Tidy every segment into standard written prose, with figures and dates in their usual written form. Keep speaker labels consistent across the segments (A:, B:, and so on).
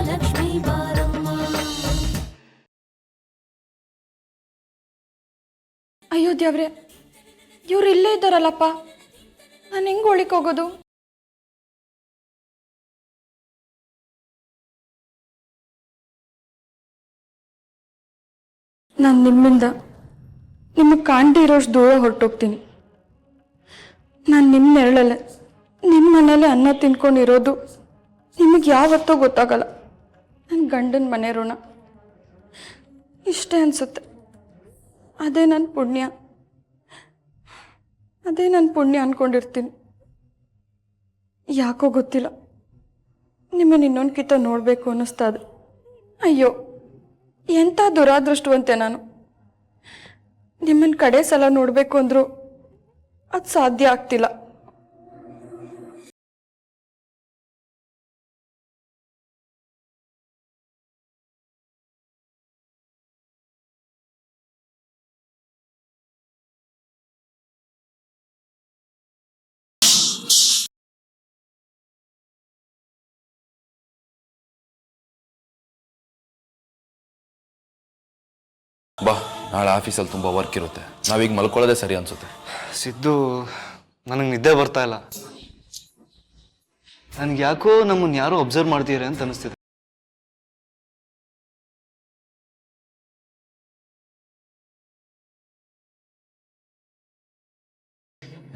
A: ಲಕ್ಷ್ಮೀ ಬಾರಮ್ಮ.
B: ಅಯ್ಯೋ ದೇವ್ರೆ, ಇವ್ರು ಇಲ್ಲೇ ಇದ್ದಾರಲ್ಲಪ್ಪ, ನಾನು ಹೆಂಗೆ ಒಳಕ್ಕೆ ಹೋಗೋದು? ನಾನು ನಿಮ್ಮಿಂದ ನಿಮಗೆ ಕಾಣ್ದೇ ಇರೋಷ್ಟು ದೂರ ಹೊರಟೋಗ್ತೀನಿ. ನಾನು ನಿಮ್ಮ ನೆರಳಲ್ಲೇ ನಿಮ್ಮ ಮನೇಲೆ ಅನ್ನ ತಿನ್ಕೊಂಡಿರೋದು ನಿಮಗೆ ಯಾವತ್ತೋ ಗೊತ್ತಾಗಲ್ಲ. ನನ್ನ ಗಂಡನ ಮನೆ ಋಣ ಇಷ್ಟೇ ಅನಿಸುತ್ತೆ. ಅದೇ ನನ್ನ ಪುಣ್ಯ ಅಂದ್ಕೊಂಡಿರ್ತೀನಿ. ಯಾಕೋ ಗೊತ್ತಿಲ್ಲ, ನಿಮ್ಮನ್ನು ಇನ್ನೊಂದ್ಕಿತ ನೋಡಬೇಕು ಅನ್ನಿಸ್ತಾ ಇದೆ. ಅಯ್ಯೋ, ಎಂಥ ದುರಾದೃಷ್ಟವಂತೆ ನಾನು. ನಿಮ್ಮನ್ನು ಕಡೆ ಸಲ ನೋಡಬೇಕು ಅಂದರೂ ಅದು ಸಾಧ್ಯ ಆಗ್ತಿಲ್ಲ.
C: ಬಾ, ನಾಳೆ ಆಫೀಸಲ್ಲಿ ತುಂಬ ವರ್ಕ್ ಇರುತ್ತೆ. ನಾವೀಗ ಮಲ್ಕೊಳ್ಳೋದೇ ಸರಿ ಅನ್ಸುತ್ತೆ.
D: ಸಿದ್ದು, ನನಗೆ ನಿದ್ದೆ ಬರ್ತಾ ಇಲ್ಲ. ನನಗೆ ಯಾಕೋ ನಮ್ಮನ್ನು ಯಾರೋ ಅಬ್ಸರ್ವ್ ಮಾಡ್ತೀರಾ ಅಂತ ಅನಿಸ್ತಿದೆ.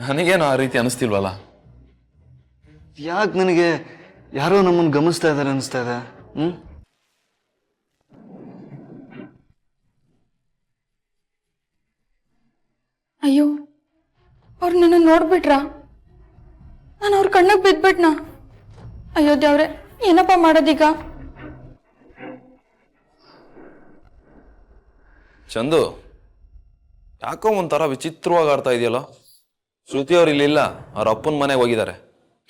C: ನನಗೇನು ಆ ರೀತಿ ಅನಿಸ್ತಿಲ್ವಲ್ಲ.
D: ಯಾಕೆ ನನಗೆ ಯಾರೋ ನಮ್ಮನ್ನು ಗಮನಿಸ್ತಾ ಇದ್ದಾರೆ ಅನಿಸ್ತಾ ಇದೆ.
B: ಅಯ್ಯೋ, ಅವ್ರು ನನ್ನನ್ನು ನೋಡ್ಬಿಟ್ರಾ? ನಾನು ಅವ್ರ ಕಣ್ಣಿಗೆ ಬಿದ್ಬಿಟ್ನಾ? ಅಯ್ಯೋ ದೇವ್ರೆ, ಏನಪ್ಪ ಮಾಡೋದೀಗ?
C: ಚಂದು, ಯಾಕೋ ಒಂಥರ ವಿಚಿತ್ರವಾಗಿ ಆಡ್ತಾ ಇದೆಯಲ್ಲ. ಶ್ರುತಿ ಅವ್ರು ಇಲ್ಲಿಲ್ಲ, ಅವ್ರ ಅಪ್ಪನ ಮನೆಗೆ ಹೋಗಿದ್ದಾರೆ.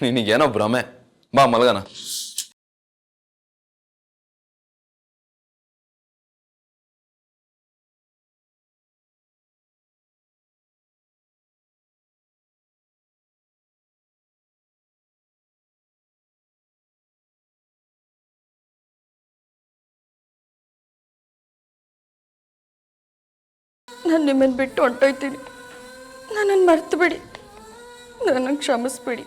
C: ನಿನಗೇನೋ ಭ್ರಮೆ. ಬಾ ಮಲ್ಗನ.
B: ನಾನು ನಿಮ್ಮನ್ನು ಬಿಟ್ಟು ಹೊಂಟೋಯ್ತೀನಿ. ನನ್ನನ್ನು ಮರ್ತು ಬಿಡಿ, ನನಗೆ ಕ್ಷಮಿಸ್ಬಿಡಿ.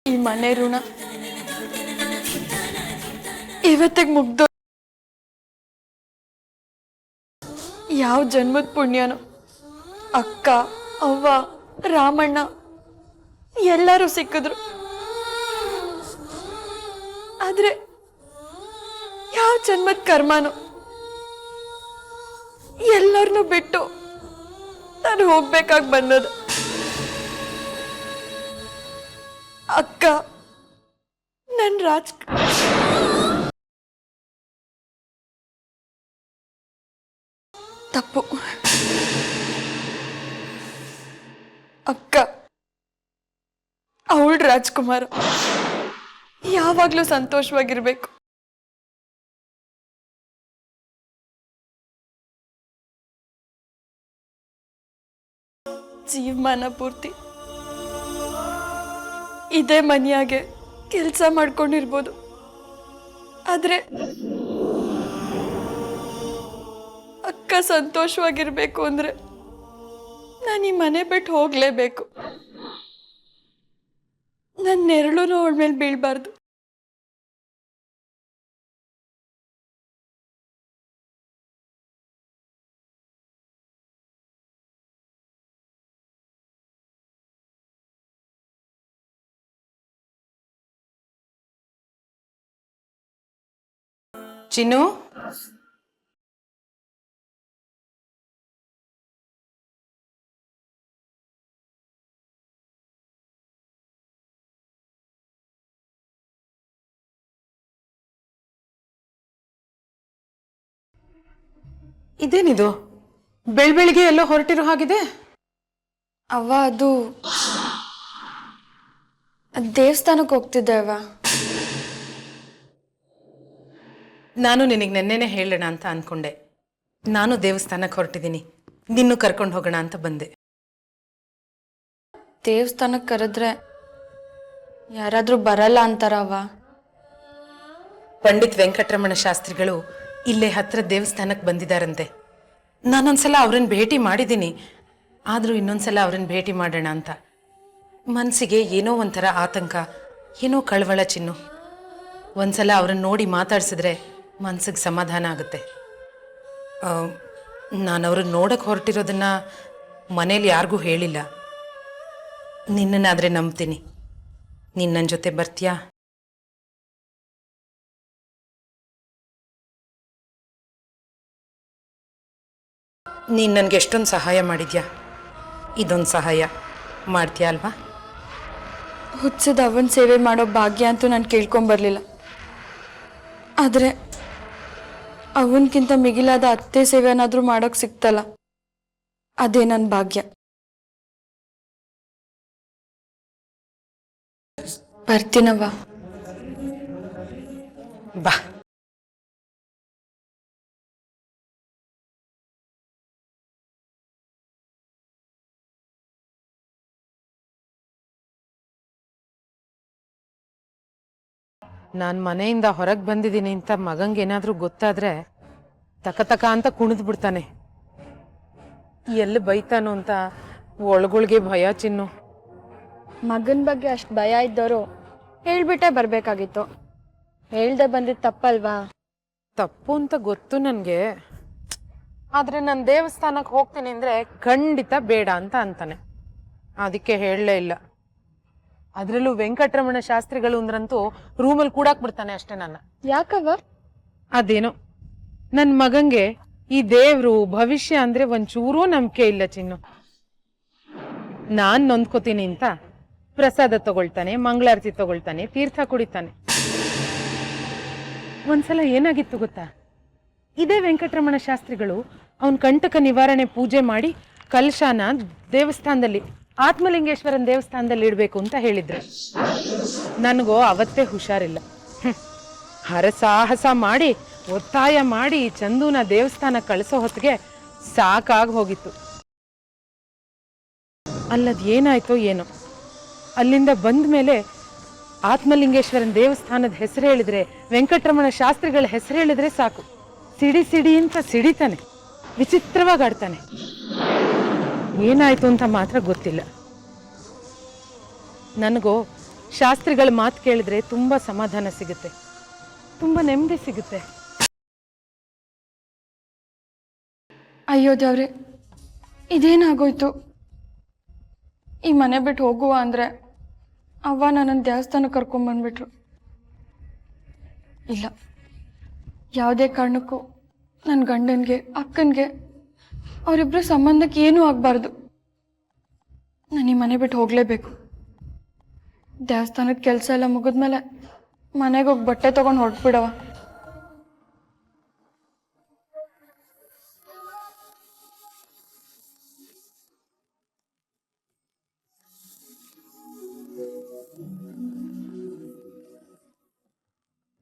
B: ಈ ಮನೆ ಋಣ ಇವತ್ತಿಗೆ ಮುಗ್ದು ಯಾವ ಜನ್ಮದ ಪುಣ್ಯನೋ. ಅಕ್ಕ, ಅವ್ವ, ರಾಮಣ್ಣ ಎಲ್ಲರೂ ಸಿಕ್ಕಿದ್ರು. ಆದ್ರೆ ಯಾವ ಜನ್ಮದ ಕರ್ಮನೋ, ಎಲ್ಲರನ್ನೂ ಬಿಟ್ಟು ನಾನು ಹೋಗ್ಬೇಕಾಗಿ ಬಂದದು. ಅಕ್ಕ ನನ್ನ ತಪ್ಪು. ಅಕ್ಕ ಅವಳು ರಾಜ್ಕುಮಾರ್ ಯಾವಾಗ್ಲೂ ಸಂತೋಷವಾಗಿರ್ಬೇಕು. ಜೀವಮಾನ ಪೂರ್ತಿ ಇದೇ ಮನೆಯಾಗೆ ಕೆಲಸ ಮಾಡ್ಕೊಂಡಿರ್ಬೋದು. ಆದ್ರೆ ಅಕ್ಕ ಸಂತೋಷವಾಗಿರ್ಬೇಕು ಅಂದ್ರೆ ನಾನು ಈ ಮನೆ ಬಿಟ್ಟು ಹೋಗ್ಲೇಬೇಕು. ನನ್ನ ನೆರಳು ಅವಳ ಮೇಲೆ ಬೀಳ್ಬಾರ್ದು.
E: ಚಿನ್ನು, ಇದೇನಿದು ಬೆಳಬೆಳಿಗ್ಗೆ ಎಲ್ಲೋ ಹೊರಟಿರೋ ಹಾಗಿದೆ?
B: ಅವ್ವ, ಅದು ದೇವಸ್ಥಾನಕ್ಕೆ ಹೋಗ್ತಿದ್ದೆ ಅವ್ವ.
E: ನಾನು ನಿನಗೆ ನೆನ್ನೆನೇ ಹೇಳೋಣ ಅಂತ ಅಂದ್ಕೊಂಡೆ. ನಾನು ದೇವಸ್ಥಾನಕ್ಕೆ ಹೊರಟಿದ್ದೀನಿ, ನಿನ್ನೂ ಕರ್ಕೊಂಡು ಹೋಗೋಣ ಅಂತ ಬಂದೆ.
B: ದೇವಸ್ಥಾನಕ್ಕೆ ಕರೆದ್ರೆ ಯಾರಾದರೂ ಬರಲ್ಲ ಅಂತಾರವ್ವ.
E: ಪಂಡಿತ್ ವೆಂಕಟರಮಣ ಶಾಸ್ತ್ರಿಗಳು ಇಲ್ಲೇ ಹತ್ರ ದೇವಸ್ಥಾನಕ್ಕೆ ಬಂದಿದ್ದಾರಂತೆ. ನಾನೊಂದ್ಸಲ ಅವ್ರನ್ನ ಭೇಟಿ ಮಾಡಿದ್ದೀನಿ, ಆದರೂ ಇನ್ನೊಂದ್ಸಲ ಅವ್ರನ್ನ ಭೇಟಿ ಮಾಡೋಣ ಅಂತ. ಮನಸ್ಸಿಗೆ ಏನೋ ಒಂಥರ ಆತಂಕ, ಏನೋ ಕಳವಳ ಚಿನ್ನು. ಒಂದ್ಸಲ ಅವ್ರನ್ನ ನೋಡಿ ಮಾತಾಡ್ಸಿದ್ರೆ ಮನ್ಸಿಗೆ ಸಮಾಧಾನ ಆಗುತ್ತೆ. ನಾನು ಅವ್ರನ್ನ ನೋಡಕ್ಕೆ ಹೊರಟಿರೋದನ್ನ ಮನೇಲಿ ಯಾರಿಗೂ ಹೇಳಿಲ್ಲ. ನಿನ್ನನ್ನಾದರೆ ನಂಬ್ತೀನಿ. ನೀನು ನನ್ನ ಜೊತೆ ಬರ್ತೀಯಾ? ನೀನು ನನಗೆ ಎಷ್ಟೊಂದು ಸಹಾಯ ಮಾಡಿದ್ಯಾ, ಇದೊಂದು ಸಹಾಯ ಮಾಡ್ತೀಯಾ ಅಲ್ವಾ?
B: ಹುಚ್ಚದ ಅವನ ಸೇವೆ ಮಾಡೋ ಭಾಗ್ಯ ಅಂತೂ ನಾನು ಕೇಳ್ಕೊಂಬರ್ಲಿಲ್ಲ. ಆದರೆ ಅವನಕ್ಕಿಂತ ಮಿಗಿಲಾದ ಅತ್ತೆ ಸೇವೆನಾದರೂ ಮಾಡೋಕ್ಕೆ ಸಿಕ್ತಲ್ಲ, ಅದೇ ನನ್ನ ಭಾಗ್ಯ. ಬರ್ತೀನವ್ವ.
E: ಬಾ. ನಾನು ಮನೆಯಿಂದ ಹೊರಗೆ ಬಂದಿದ್ದೀನಿ ಅಂತ ಮಗಂಗೆ ಏನಾದರೂ ಗೊತ್ತಾದರೆ ತಕ ಅಂತ ಕುಣಿದು ಬಿಡ್ತಾನೆ. ಎಲ್ಲಿ ಬೈತಾನೋ ಅಂತ ಒಳಗೊಳಗೆ ಭಯ ಚಿನ್ನು.
B: ಮಗನ ಬಗ್ಗೆ ಅಷ್ಟು ಭಯ ಇದ್ದವರು ಹೇಳ್ಬಿಟ್ಟೆ ಬರಬೇಕಾಗಿತ್ತು. ಹೇಳ್ದೆ ಬಂದಿದ್ದು ತಪ್ಪಲ್ವಾ?
E: ತಪ್ಪು ಅಂತ ಗೊತ್ತು ನನಗೆ, ಆದರೆ ನಾನು ದೇವಸ್ಥಾನಕ್ಕೆ ಹೋಗ್ತೀನಿ ಅಂದರೆ ಖಂಡಿತ ಬೇಡ ಅಂತ ಅಂತಾನೆ. ಅದಕ್ಕೆ ಹೇಳಲೇ ಇಲ್ಲ. ಅದರಲ್ಲೂ ವೆಂಕಟರಮಣ ಶಾಸ್ತ್ರಿಗಳು ಅಂದ್ರಂತೂ ರೂಮಲ್ಲಿ ಕೂಡಾಕ್ ಬಿಡ್ತಾನೆ ಅಷ್ಟೇ ನನ್ನ.
B: ಯಾಕವ್ವ?
E: ಅದೇನೋ ನನ್ನ ಮಗಂಗೆ ಈ ದೇವ್ರು ಭವಿಷ್ಯ ಅಂದ್ರೆ ಒಂಚೂರೂ ನಂಬಿಕೆ ಇಲ್ಲ ಚಿನ್ನು. ನಾನ್ ನೊಂದ್ಕೋತೀನಿ ಅಂತ ಪ್ರಸಾದ ತಗೊಳ್ತಾನೆ, ಮಂಗಳಾರತಿ ತಗೊಳ್ತಾನೆ, ತೀರ್ಥ ಕುಡಿತಾನೆ. ಒಂದ್ಸಲ ಏನಾಗಿತ್ತು ಗೊತ್ತಾ? ಇದೇ ವೆಂಕಟರಮಣ ಶಾಸ್ತ್ರಿಗಳು ಅವನ್ ಕಂಟಕ ನಿವಾರಣೆ ಪೂಜೆ ಮಾಡಿ ಕಲಶಾನ ದೇವಸ್ಥಾನದಲ್ಲಿ, ಆತ್ಮಲಿಂಗೇಶ್ವರನ ದೇವಸ್ಥಾನದಲ್ಲಿ ಇಡಬೇಕು ಅಂತ ಹೇಳಿದ್ರು. ನನಗೋ ಅವತ್ತೇ ಹುಷಾರಿಲ್ಲ. ಹರಸಾಹಸ ಮಾಡಿ ಒತ್ತಾಯ ಮಾಡಿ ಚಂದೂನ ದೇವಸ್ಥಾನ ಕಳಿಸೋ ಹೊತ್ತಿಗೆ ಸಾಕಾಗಿ ಹೋಗಿತ್ತು. ಅಲ್ಲದ್ ಏನಾಯ್ತೋ ಏನೋ, ಅಲ್ಲಿಂದ ಬಂದ ಮೇಲೆ ಆತ್ಮಲಿಂಗೇಶ್ವರನ ದೇವಸ್ಥಾನದ ಹೆಸರು ಹೇಳಿದ್ರೆ, ವೆಂಕಟರಮಣ ಶಾಸ್ತ್ರಿಗಳ ಹೆಸರು ಹೇಳಿದ್ರೆ ಸಾಕು, ಸಿಡಿ ಸಿಡಿ ಅಂತ ಸಿಡಿತಾನೆ, ವಿಚಿತ್ರವಾಗಿ ಆಡ್ತಾನೆ. ಏನಾಯ್ತು ಅಂತ ಮಾತ್ರ ಗೊತ್ತಿಲ್ಲ. ನನಗೋ ಶಾಸ್ತ್ರಿಗಳ ಮಾತು ಕೇಳಿದ್ರೆ ತುಂಬಾ ಸಮಾಧಾನ ಸಿಗುತ್ತೆ, ತುಂಬಾ ನೆಮ್ಮದಿ ಸಿಗುತ್ತೆ.
B: ಅಯ್ಯೋ ದೇವ್ರೆ, ಇದೇನಾಗೋಯ್ತು? ಈ ಮನೆ ಬಿಟ್ಟು ಹೋಗುವ ಅಂದರೆ ಅವ್ವ ನನ್ನನ್ನು ದೇವಸ್ಥಾನಕ್ಕೆ ಕರ್ಕೊಂಬಂದ್ಬಿಟ್ರು. ಇಲ್ಲ, ಯಾವುದೇ ಕಾರಣಕ್ಕೂ ನನ್ನ ಗಂಡನಿಗೆ ಅಕ್ಕನಿಗೆ ಅವರಿಬ್ಬರ ಸಂಬಂಧಕ್ಕೆ ಏನೂ ಆಗಬಾರ್ದು. ನಾನು ಈ ಮನೆ ಬಿಟ್ಟು ಹೋಗಲೇಬೇಕು. ದೇವಸ್ಥಾನದ ಕೆಲಸ ಎಲ್ಲ ಮುಗಿದ್ಮೇಲೆ ಮನೆಗೆ ಹೋಗಿ ಬಟ್ಟೆ ತೊಗೊಂಡು ಹೊರಟ್ಬಿಡವ.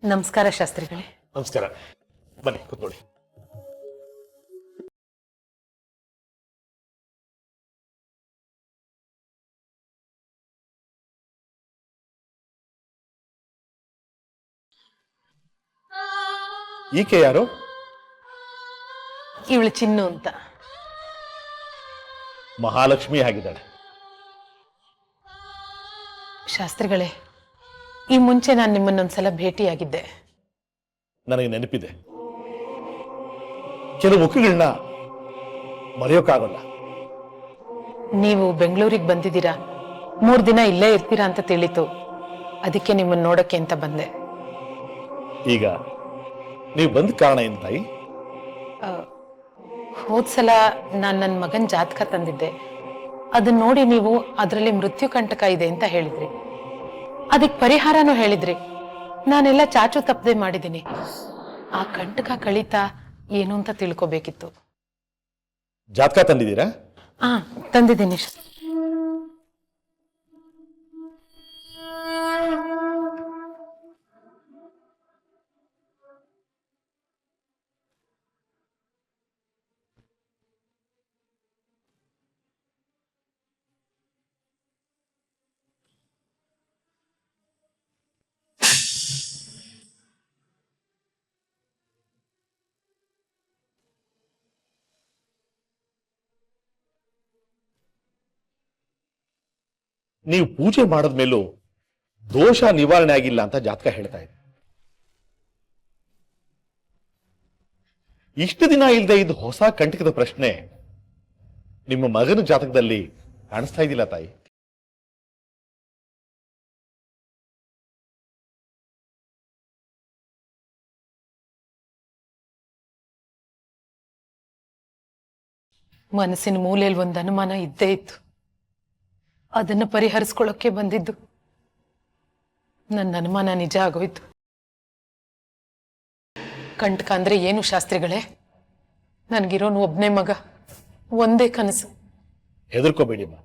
E: ನಮಸ್ಕಾರ ಶಾಸ್ತ್ರಿಗಳೇ.
F: ನಮಸ್ಕಾರ, ಬನ್ನಿ ಕೂತ್ಕೊಳ್ಳಿ. ಈಕೆ ಯಾರು?
E: ಇವಳು ಚಿನ್ನು ಅಂತ.
F: ಮಹಾಲಕ್ಷ್ಮಿ ಆಗಿದ್ದಾಳೆ.
E: ಶಾಸ್ತ್ರಿಗಳೇ, ಈ ಮುಂಚೆ ನಾನು ನಿಮ್ಮನ್ನೊಂದ್ಸಲ ಭೇಟಿಯಾಗಿದ್ದೆ.
F: ನನಗೆ ನೆನಪಿದೆ. ಕೆಲವು ಮುಖಗಳನ್ನ ಮರೆಯೋಕ್ಕಾಗಲ್ಲ.
E: ನೀವು ಬೆಂಗಳೂರಿಗೆ ಬಂದಿದ್ದೀರಾ, 3 ದಿನ ಇಲ್ಲೇ ಇರ್ತೀರಾ ಅಂತ ತಿಳಿತು. ಅದಕ್ಕೆ ನಿಮ್ಮನ್ನು ನೋಡಕ್ಕೆ ಅಂತ ಬಂದೆ.
F: ಈಗ ನೀವು ಬಂದ ಕಾರಣ ಏನು ತಾಯಿ?
E: ಹೋದ್ಸಲ ನಾನು ನನ್ನ ಮಗನ ಜಾತಕ ತಂದಿದ್ದೆ. ಅದನ್ನ ನೋಡಿ ನೀವು ಅದರಲ್ಲಿ ಮೃತ್ಯು ಕಂಟಕ ಇದೆ ಅಂತ ಹೇಳಿದ್ರಿ. ಅದಕ್ಕೆ ಪರಿಹಾರನೂ ಹೇಳಿದ್ರಿ. ನಾನೆಲ್ಲ ಚಾಚು ತಪ್ಪದೆ ಮಾಡಿದ್ದೀನಿ. ಆ ಕಂಟಕ ಕಳೀತಾ ಏನು ಅಂತ ತಿಳ್ಕೊಬೇಕಿತ್ತು.
F: ಜಾತಕ ತಂದಿದ್ದೀರಾ?
E: ತಂದಿದ್ದೀನಿ.
F: ನೀವು ಪೂಜೆ ಮಾಡಿದ್ಮೇಲೂ ದೋಷ ನಿವಾರಣೆ ಆಗಿಲ್ಲ ಅಂತ ಜಾತಕ ಹೇಳ್ತಾ ಇದೆ. ಇಷ್ಟು ದಿನ ಇಲ್ಲದೆ ಇದು ಹೊಸ ಕಂಟಕದ ಪ್ರಶ್ನೆ ನಿಮ್ಮ ಮಗನ ಜಾತಕದಲ್ಲಿ ಕಾಣಿಸ್ತಾ ಇದ್ದಿಲ್ಲ ತಾಯಿ.
E: ಮನಸ್ಸಿನ ಮೂಲೆಯಲ್ಲಿ ಒಂದು ಅನುಮಾನ ಇದ್ದೇ ಇತ್ತು. ಅದನ್ನು ಪರಿಹರಿಸ್ಕೊಳ್ಳೋಕೆ ಬಂದಿದ್ದು. ನನ್ನ ಅನುಮಾನ ನಿಜ ಆಗೋಯ್ತು. ಕಂಟಕ ಅಂದ್ರೆ ಏನು ಶಾಸ್ತ್ರಿಗಳೇ? ನನಗಿರೋನು ಒಬ್ಬನೇ ಮಗ, ಒಂದೇ ಕನಸು.
F: ಹೆದರ್ಕೋಬೇಡಿಮ್ಮ.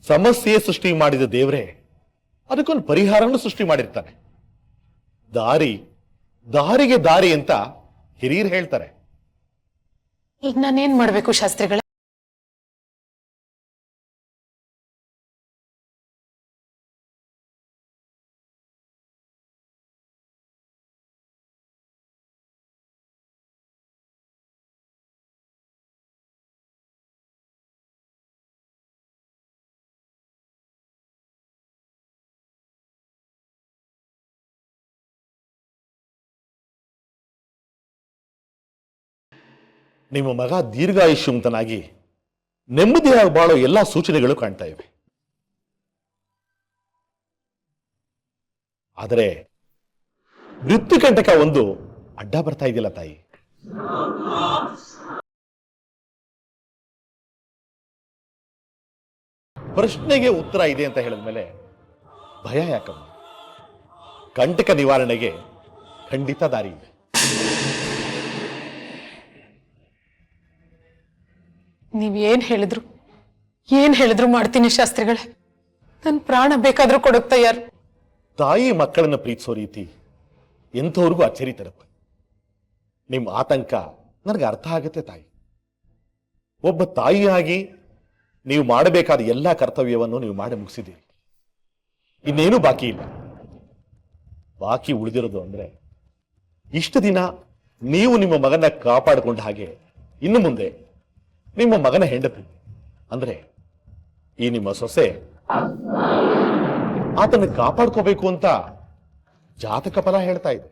F: ಸಮಸ್ಯೆ ಸೃಷ್ಟಿ ಮಾಡಿದ ದೇವರೇ ಅದಕ್ಕೊಂದು ಪರಿಹಾರವನ್ನು ಸೃಷ್ಟಿ ಮಾಡಿರ್ತಾನೆ. ದಾರಿಗೆ ದಾರಿ ಅಂತ ಹಿರಿಯರು ಹೇಳ್ತಾರೆ.
E: ಈಗ ನಾನೇನ್ ಮಾಡ್ಬೇಕು ಶಾಸ್ತ್ರಿಗಳೇ?
F: ನಿಮ್ಮ ಮಗ ದೀರ್ಘಾಯುಷ್ಯವಂತನಾಗಿ ನೆಮ್ಮದಿಯಾಗಿ ಬಾಳೋ ಎಲ್ಲಾ ಸೂಚನೆಗಳು ಕಾಣ್ತಾ ಇವೆ. ಆದರೆ ಮೃತ್ಯುಕಂಟಕ ಒಂದು ಅಡ್ಡ ಬರ್ತಾ ಇದೆಯಲ್ಲ ತಾಯಿ. ಪ್ರಶ್ನೆಗೆ ಉತ್ತರ ಇದೆ ಅಂತ ಹೇಳಿದ್ಮೇಲೆ ಭಯ ಯಾಕಮ್ಮ? ಕಂಟಕ ನಿವಾರಣೆಗೆ ಖಂಡಿತ ದಾರಿ ಇದೆ.
E: ನೀವ್ ಏನ್ ಹೇಳಿದ್ರು ಮಾಡ್ತೀನಿ ಶಾಸ್ತ್ರಿಗಳೇ. ನನ್ ಪ್ರಾಣ ಬೇಕಾದ್ರೂ ಕೊಡೋಕ್ ತಯಾರು.
F: ತಾಯಿ ಮಕ್ಕಳನ್ನ ಪ್ರೀತಿಸೋ ರೀತಿ ಎಂಥವ್ರಿಗೂ ಅಚ್ಚರಿ ತರುತ್ತೆ. ನಿಮ್ಮ ಆತಂಕ ನನಗೆ ಅರ್ಥ ಆಗುತ್ತೆ ತಾಯಿ. ಒಬ್ಬ ತಾಯಿಯಾಗಿ ನೀವು ಮಾಡಬೇಕಾದ ಎಲ್ಲ ಕರ್ತವ್ಯವನ್ನು ನೀವು ಮಾಡಿ ಮುಗಿಸಿದ್ದೀರಿ. ಇನ್ನೇನು ಬಾಕಿ ಇಲ್ಲ. ಬಾಕಿ ಉಳಿದಿರೋದು ಅಂದ್ರೆ ಇಷ್ಟು ದಿನ ನೀವು ನಿಮ್ಮ ಮಗನ ಕಾಪಾಡಿಕೊಂಡ ಹಾಗೆ ಇನ್ನು ಮುಂದೆ ನಿಮ್ಮ ಮಗನ ಹೆಂಡತಿ ಅಂದ್ರೆ ಈ ನಿಮ್ಮ ಸೊಸೆ ಆತನ ಕಾಪಾಡ್ಕೋಬೇಕು ಅಂತ ಜಾತಕ ಫಲ ಹೇಳ್ತಾ ಇದೆ.